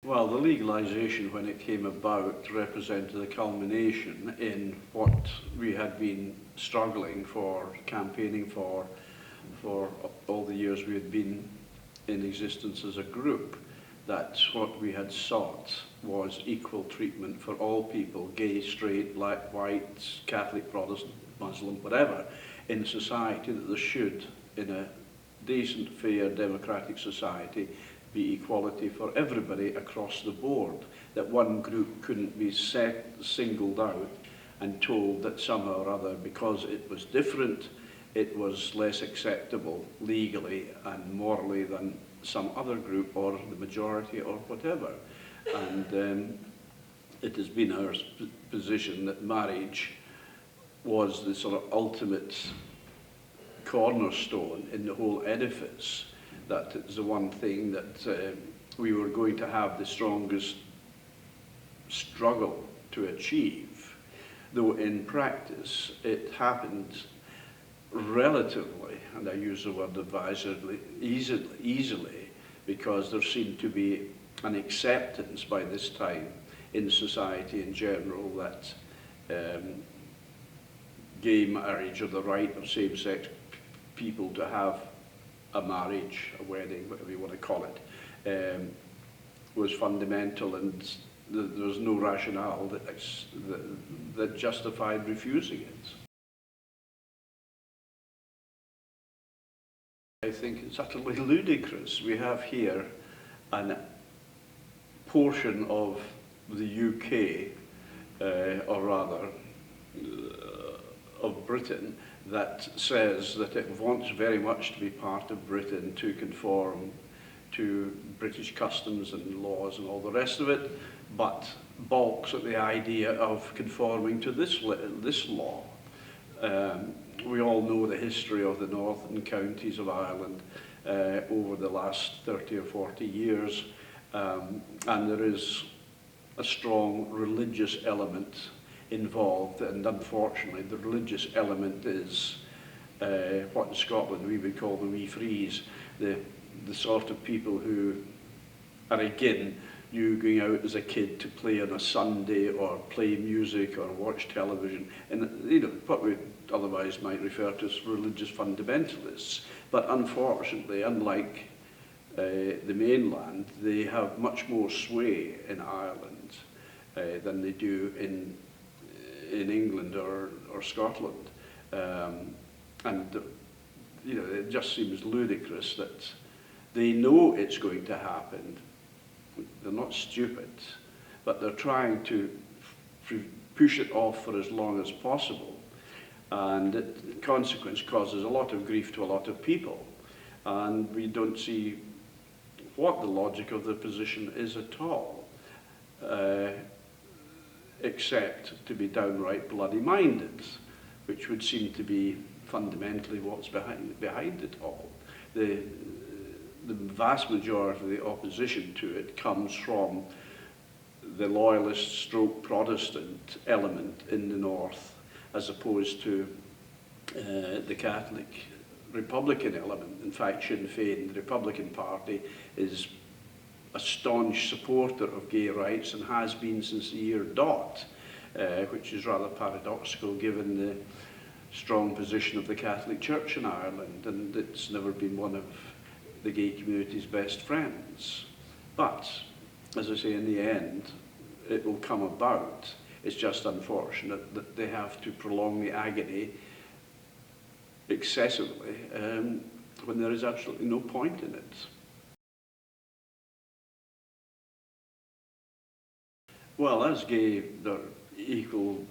Well, the legalisation, when it came about, represented a culmination in what we had been struggling for, campaigning for all the years we had been in existence as a group. That what we had sought was equal treatment for all people, gay, straight, black, white, Catholic, Protestant, Muslim, whatever, in society, that there should, in a decent, fair, democratic society, be equality for everybody across the board, that one group couldn't be singled out and told that somehow or other, because it was different, it was less acceptable legally and morally than some other group or the majority or whatever. And it has been our position that marriage was the sort of ultimate cornerstone in the whole edifice, that it's the one thing that we were going to have the strongest struggle to achieve, though in practice it happened relatively, and I use the word advisedly, easily, because there seemed to be an acceptance by this time in society in general that gay marriage, or the right of same-sex people to have a marriage, a wedding, whatever you want to call it, was fundamental, and there was no rationale that justified refusing it. I think it's utterly ludicrous. We have here a portion of the UK, or rather of Britain, that says that it wants very much to be part of Britain, to conform to British customs and laws and all the rest of it, but balks at the idea of conforming to this law. We all know the history of the northern counties of Ireland over the last 30 or 40 years, and there is a strong religious element involved, and unfortunately the religious element is what in Scotland we would call the wee frees, the sort of people who are, again, you going out as a kid to play on a Sunday or play music or watch television, and you know what we otherwise might refer to as religious fundamentalists. But unfortunately, unlike the mainland, they have much more sway in Ireland than they do in England or Scotland, and you know, it just seems ludicrous that they know it's going to happen. They're not stupid, but they're trying to push it off for as long as possible, and it, in consequence, causes a lot of grief to a lot of people, and we don't see what the logic of the position is at all, except to be downright bloody-minded, which would seem to be fundamentally what's behind it all. The vast majority of the opposition to it comes from the loyalist stroke Protestant element in the north, as opposed to the Catholic Republican element. In fact, Sinn Féin, the Republican Party, is a staunch supporter of gay rights and has been since the year dot, which is rather paradoxical given the strong position of the Catholic Church in Ireland, and it's never been one of the gay community's best friends. But, as I say, in the end, it will come about. It's just unfortunate that they have to prolong the agony excessively when there is absolutely no point in it. Well, as gay, they're equal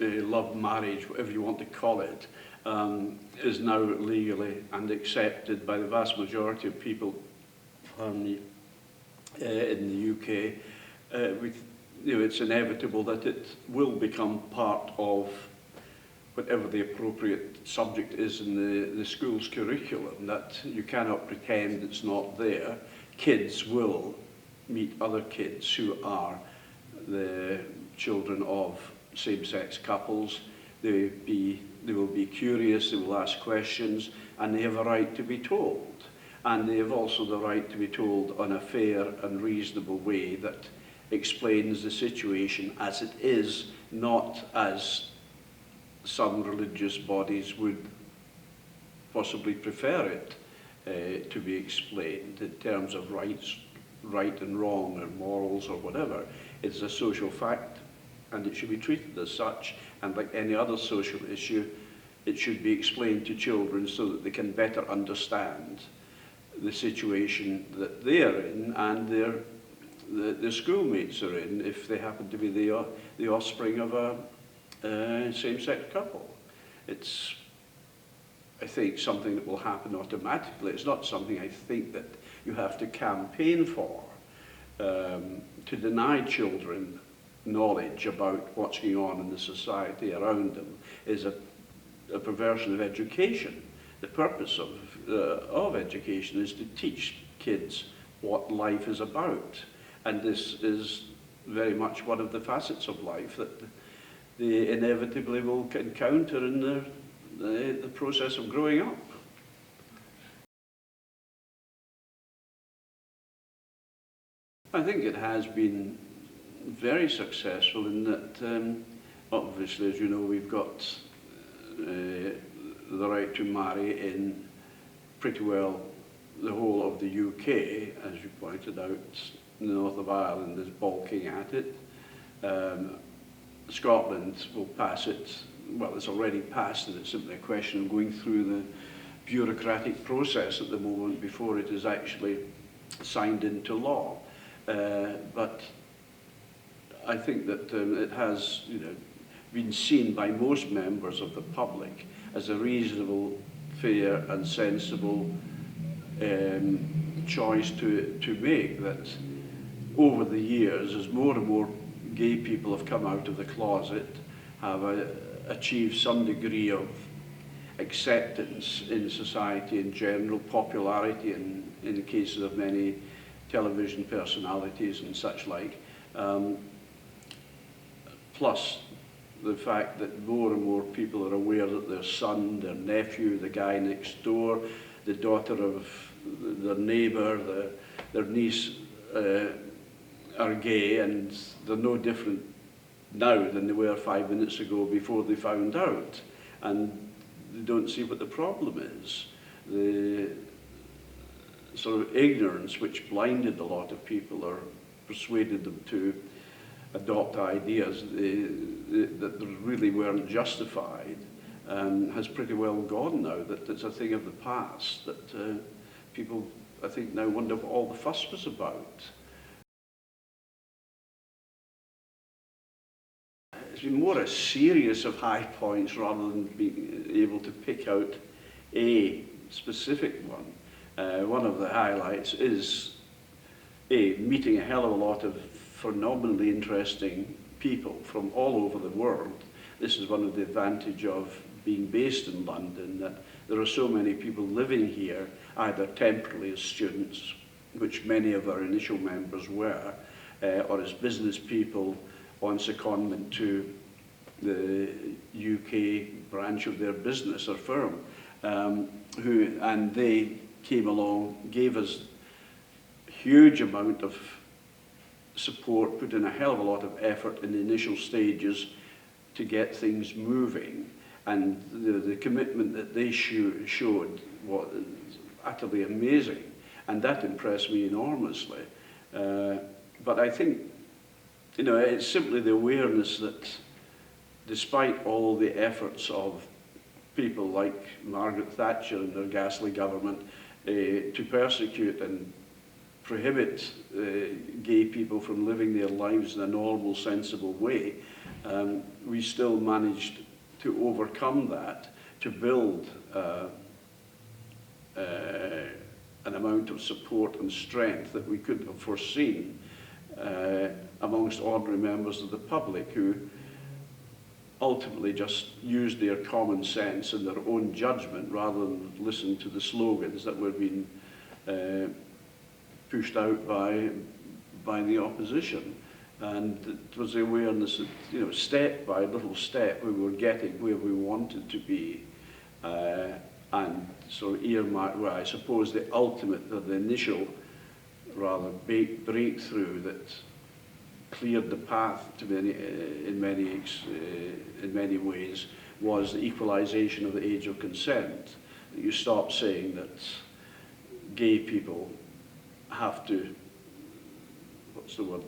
love marriage, whatever you want to call it, is now legally and accepted by the vast majority of people in the UK. You know, it's inevitable that it will become part of whatever the appropriate subject is in the school's curriculum, that you cannot pretend it's not there. Kids will meet other kids who are the children of same-sex couples. They will be curious, they will ask questions, and they have a right to be told. And they have also the right to be told in a fair and reasonable way that explains the situation as it is, not as some religious bodies would possibly prefer it to be explained in terms of right and wrong, or morals, or whatever. It's a social fact, and it should be treated as such. And like any other social issue, it should be explained to children so that they can better understand the situation that they are in and their schoolmates are in, if they happen to be the offspring of a same-sex couple. It's, I think, something that will happen automatically. It's not something I think that you have to campaign for. To deny children knowledge about what's going on in the society around them is a perversion of education. The purpose of education is to teach kids what life is about. And this is very much one of the facets of life that they inevitably will encounter in the process of growing up. I think it has been very successful in that, obviously, as you know, we've got the right to marry in pretty well the whole of the UK, as you pointed out. The north of Ireland is balking at it. Scotland will pass it. Well, it's already passed, and it's simply a question of going through the bureaucratic process at the moment before it is actually signed into law. But I think that it has, been seen by most members of the public as a reasonable, fair and sensible choice to make, that over the years, as more and more gay people have come out of the closet, have achieved some degree of acceptance in society in general, popularity in the cases of many television personalities and such like, plus the fact that more and more people are aware that their son, their nephew, the guy next door, the daughter of their neighbour, their niece are gay, and they're no different now than they were 5 minutes ago before they found out. And they don't see what the problem is. The sort of ignorance which blinded a lot of people or persuaded them to adopt ideas that really weren't justified has pretty well gone now. That it's a thing of the past, that people, I think, now wonder what all the fuss was about. It's been more a series of high points rather than being able to pick out a specific one. One of the highlights is meeting a hell of a lot of phenomenally interesting people from all over the world. This is one of the advantages of being based in London, that there are so many people living here, either temporarily as students, which many of our initial members were, or as business people on secondment to the UK branch of their business or firm, and they came along, gave us a huge amount of support, put in a hell of a lot of effort in the initial stages to get things moving, and the commitment that they showed was utterly amazing, and that impressed me enormously. But I think, it's simply the awareness that despite all the efforts of people like Margaret Thatcher and her ghastly government to persecute and prohibit gay people from living their lives in a normal, sensible way, we still managed to overcome that, to build an amount of support and strength that we couldn't have foreseen amongst ordinary members of the public, who ultimately just used their common sense and their own judgment rather than listen to the slogans that were being pushed out by the opposition. And it was the awareness that, step by little step, we were getting where we wanted to be. and sort of earmarked, well, I suppose the ultimate, or the initial, rather, breakthrough that cleared the path to in many ways was the equalisation of the age of consent. You stop saying that gay people have to, what's the word,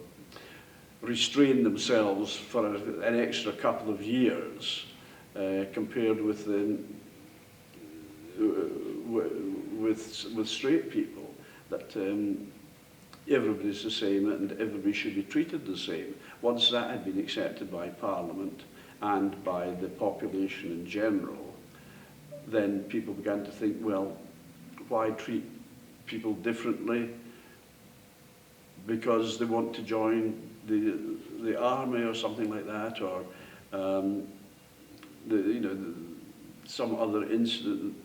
restrain themselves for an extra couple of years compared with with straight people, that everybody's the same and everybody should be treated the same. Once that had been accepted by Parliament and by the population in general, then people began to think, well, why treat people differently because they want to join the army or something like that, or some other incidents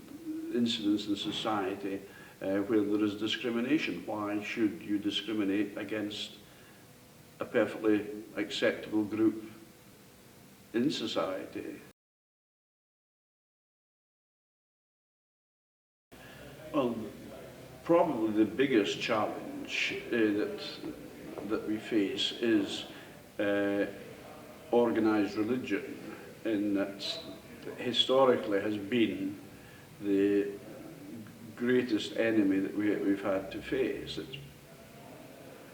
in society where there is discrimination. Why should you discriminate against a perfectly acceptable group in society? Well, probably the biggest challenge that we face is organised religion, in that historically has been the greatest enemy that we've had to face. It's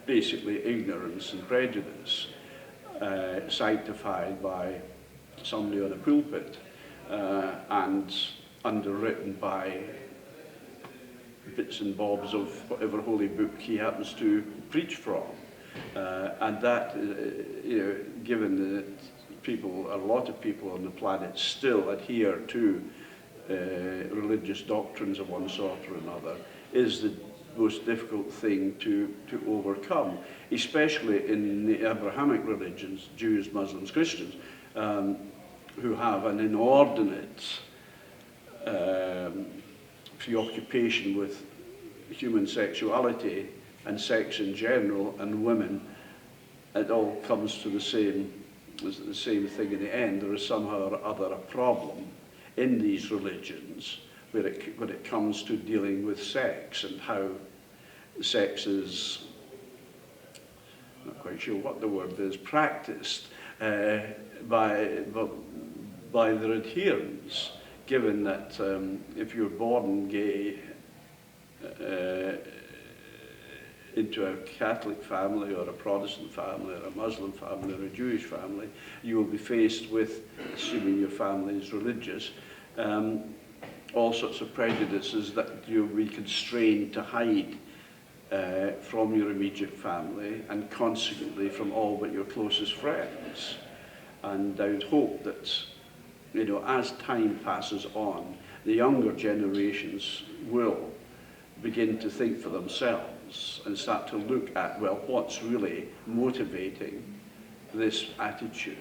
basically ignorance and prejudice, sanctified by somebody on a pulpit and underwritten by bits and bobs of whatever holy book he happens to preach from. And that, given that a lot of people on the planet still adhere to religious doctrines of one sort or another, is the most difficult thing to overcome, especially in the Abrahamic religions, Jews, Muslims, Christians, who have an inordinate preoccupation with human sexuality and sex in general and women. It all comes to the same thing in the end. There is somehow or other a problem in these religions when it comes to dealing with sex, and how sex is, not quite sure what the word is, practiced by their adherents, given that if you're born gay into a Catholic family or a Protestant family or a Muslim family or a Jewish family, you will be faced with, assuming your family is religious, all sorts of prejudices that you'll be constrained to hide from your immediate family, and consequently from all but your closest friends. And I would hope that, as time passes on, the younger generations will begin to think for themselves and start to look at, well, what's really motivating this attitude?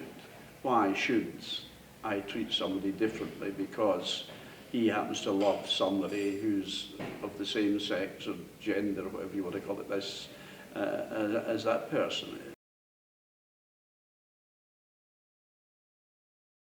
Why should I treat somebody differently because he happens to love somebody who's of the same sex or gender, whatever you want to call it, as that person